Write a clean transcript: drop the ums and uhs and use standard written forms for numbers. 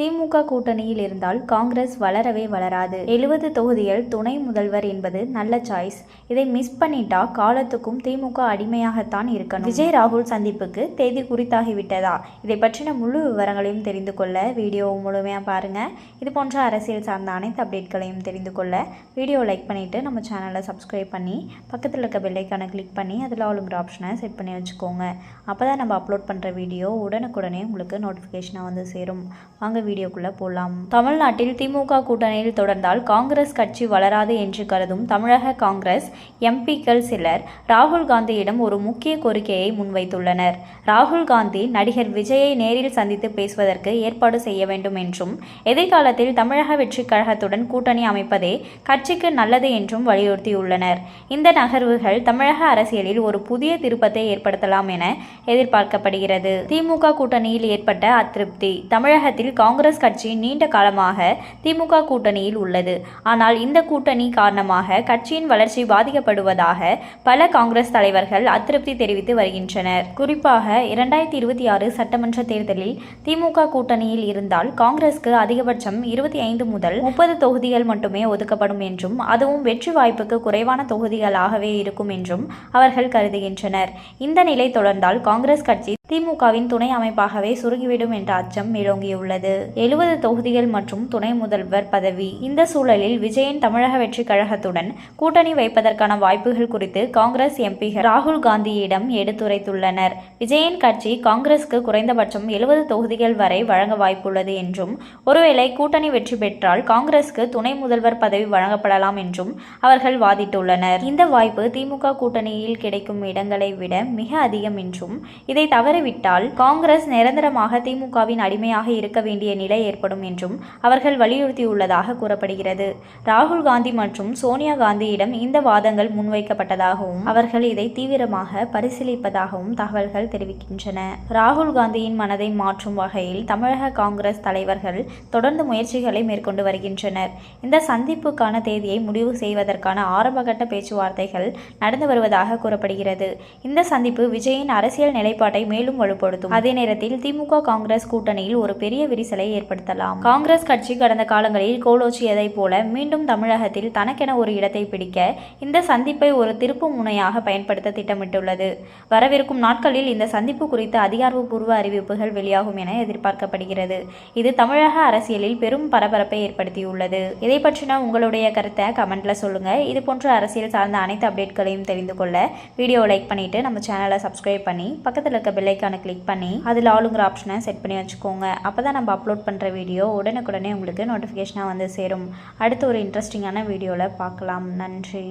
திமுக கூட்டணியில் இருந்தால் காங்கிரஸ் வளரவே வளராது. 70 தொகுதிகள் துணை முதல்வர் என்பது நல்ல சாய்ஸ். இதை மிஸ் பண்ணிட்டா காலத்துக்கும் திமுக அடிமையாகத்தான் இருக்கணும். விஜய் ராகுல் சந்திப்புக்கு தேதி குறித்தாகிவிட்டதா? இதை பற்றின முழு விவரங்களையும் தெரிந்து கொள்ள வீடியோவை முழுமையாக பாருங்க. இது போன்ற அரசியல் சார்ந்த அனைத்து அப்டேட்களையும் தெரிந்து கொள்ள வீடியோ லைக் பண்ணிட்டு நம்ம சேனலை சப்ஸ்கிரைப் பண்ணி பக்கத்தில் இருக்க பெல் ஐக்கானை கிளிக் பண்ணி அதில் ஆளுங்கிற ஆப்ஷனை செட் பண்ணி வச்சுக்கோங்க. அப்போதான் நம்ம அப்லோட் பண்ணுற வீடியோ உடனுக்குடனே உங்களுக்கு நோட்டிஃபிகேஷனாக வந்து சேரும். வாங்க வீடியோக்குள்ள போலாம். தமிழ்நாட்டில் திமுக கூட்டணியில் தொடர்ந்தால் காங்கிரஸ் கட்சி வளராது என்று கருதும் தமிழக காங்கிரஸ் எம்பிக்கள் சிலர் ராகுல் காந்தியிடம் ஒரு முக்கிய கோரிக்கையை முன்வைத்துள்ளனர். ராகுல் காந்தி நடிகர் விஜயை நேரில் சந்தித்து பேசுவதற்கு ஏற்பாடு செய்ய வேண்டும் என்றும், எதிர்காலத்தில் தமிழக வெற்றி கழகத்துடன் கூட்டணி அமைப்பதே கட்சிக்கு நல்லது என்றும் வலியுறுத்தியுள்ளனர். இந்த நகர்வுகள் தமிழக அரசியலில் ஒரு புதிய திருப்பத்தை ஏற்படுத்தலாம் என எதிர்பார்க்கப்படுகிறது. திமுக கூட்டணியில் ஏற்பட்ட அதிருப்தி. தமிழகத்தில் காங்கிரஸ் கட்சி நீண்ட காலமாக திமுக கூட்டணியில் உள்ளது. ஆனால் இந்த கூட்டணி காரணமாக கட்சியின் வளர்ச்சி பாதிக்கப்படுவதாக பல காங்கிரஸ் தலைவர்கள் அதிருப்தி தெரிவித்து வருகின்றனர். குறிப்பாக 2026 சட்டமன்ற தேர்தலில் திமுக கூட்டணியில் இருந்தால் காங்கிரஸ்க்கு அதிகபட்சம் 25 முதல் 30 தொகுதிகள் மட்டுமே ஒதுக்கப்படும் என்றும், அதுவும் வெற்றி வாய்ப்புக்கு குறைவான தொகுதிகளாகவே இருக்கும் என்றும் அவர்கள் கருதுகின்றனர். இந்த நிலை தொடர்ந்தால் காங்கிரஸ் கட்சி திமுகவின் துணை அமைப்பாகவே சுருங்கிவிடும் என்ற அச்சம் மேலோங்கியுள்ளது. 70 தொகுதிகள் மற்றும் துணை முதல்வர் பதவி. இந்த சூழலில் விஜயின் தமிழக வெற்றி கழகத்துடன் கூட்டணி வைப்பதற்கான வாய்ப்புகள் குறித்து காங்கிரஸ் எம்பிகள் ராகுல் காந்தியிடம் எடுத்துரைத்துள்ளனர். விஜயின் கட்சி காங்கிரஸ்க்கு குறைந்தபட்சம் 70 தொகுதிகள் வரை வழங்க வாய்ப்புள்ளது என்றும், ஒருவேளை கூட்டணி வெற்றி பெற்றால் காங்கிரஸ்க்கு துணை முதல்வர் பதவி வழங்கப்படலாம் என்றும் அவர்கள் வாதிட்டுள்ளனர். இந்த வாய்ப்பு திமுக கூட்டணியில் கிடைக்கும் இடங்களை விட மிக அதிகம் என்றும், இதை தவற விட்டால் காங்கிரஸ் நிரந்தரமாக திமுகவின் அடிமையாக இருக்க வேண்டிய நிலை ஏற்படும் என்றும் அவர்கள் வலியுறுத்தியுள்ளதாக கூறப்படுகிறது. ராகுல் காந்தி மற்றும் சோனியா காந்தியிடம் இந்த வாதங்கள் முன்வைக்கப்பட்டதாகவும், அவர்கள் இதை தீவிரமாக பரிசீலிப்பதாகவும் தகவல்கள் தெரிவிக்கின்றன. ராகுல் காந்தியின் மனதை மாற்றும் வகையில் தமிழக காங்கிரஸ் தலைவர்கள் தொடர்ந்து முயற்சிகளை மேற்கொண்டு வருகின்றனர். இந்த சந்திப்புக்கான தேதியை முடிவு செய்வதற்கான ஆரம்பகட்ட பேச்சுவார்த்தைகள் நடந்து வருவதாக கூறப்படுகிறது. இந்த சந்திப்பு விஜயின் அரசியல் நிலைப்பாட்டை மேலும் வலுப்படுத்தும். அதே நேரத்தில் திமுக காங்கிரஸ் கூட்டணியில் ஒரு பெரிய விரிசலை ஏற்படுத்தலாம். காங்கிரஸ் கட்சி கடந்த காலங்களில் கோலோச்சியதை போல மீண்டும் தமிழகத்தில் தனக்கென ஒரு இடத்தை பிடிக்க இந்த சந்திப்பை ஒரு திருப்பு முனையாக பயன்படுத்த திட்டமிட்டுள்ளது. வரவிருக்கும் நாட்களில் இந்த சந்திப்பு குறித்த அதிகாரப்பூர்வ அறிவிப்புகள் வெளியாகும் என எதிர்பார்க்கப்படுகிறது. இது தமிழக அரசியலில் பெரும் பரபரப்பை ஏற்படுத்தியுள்ளது. இதை பற்றின உங்களுடைய கருத்தை கமெண்ட்ல சொல்லுங்க. இது போன்ற அரசியல் சார்ந்த அனைத்து அப்டேட்களையும் தெரிந்து கொள்ள வீடியோ லைக் பண்ணிட்டு நம்ம சேனலை சப்ஸ்கிரைப் பண்ணி பக்கத்தில் இருக்க பெல் ஐக்கானை கிளிக் பண்ணி அதில் ஆளுங்கிற ஆப்ஷனை செட் பண்ணி வச்சுக்கோங்க. அப்போதான் நம்ம அப்லோட் பண்ணுற வீடியோ உடனுக்குடனே உங்களுக்கு நோட்டிஃபிகேஷனாக வந்து சேரும். அடுத்து ஒரு இன்ட்ரெஸ்டிங்கான வீடியோவில் பார்க்கலாம். நன்றி.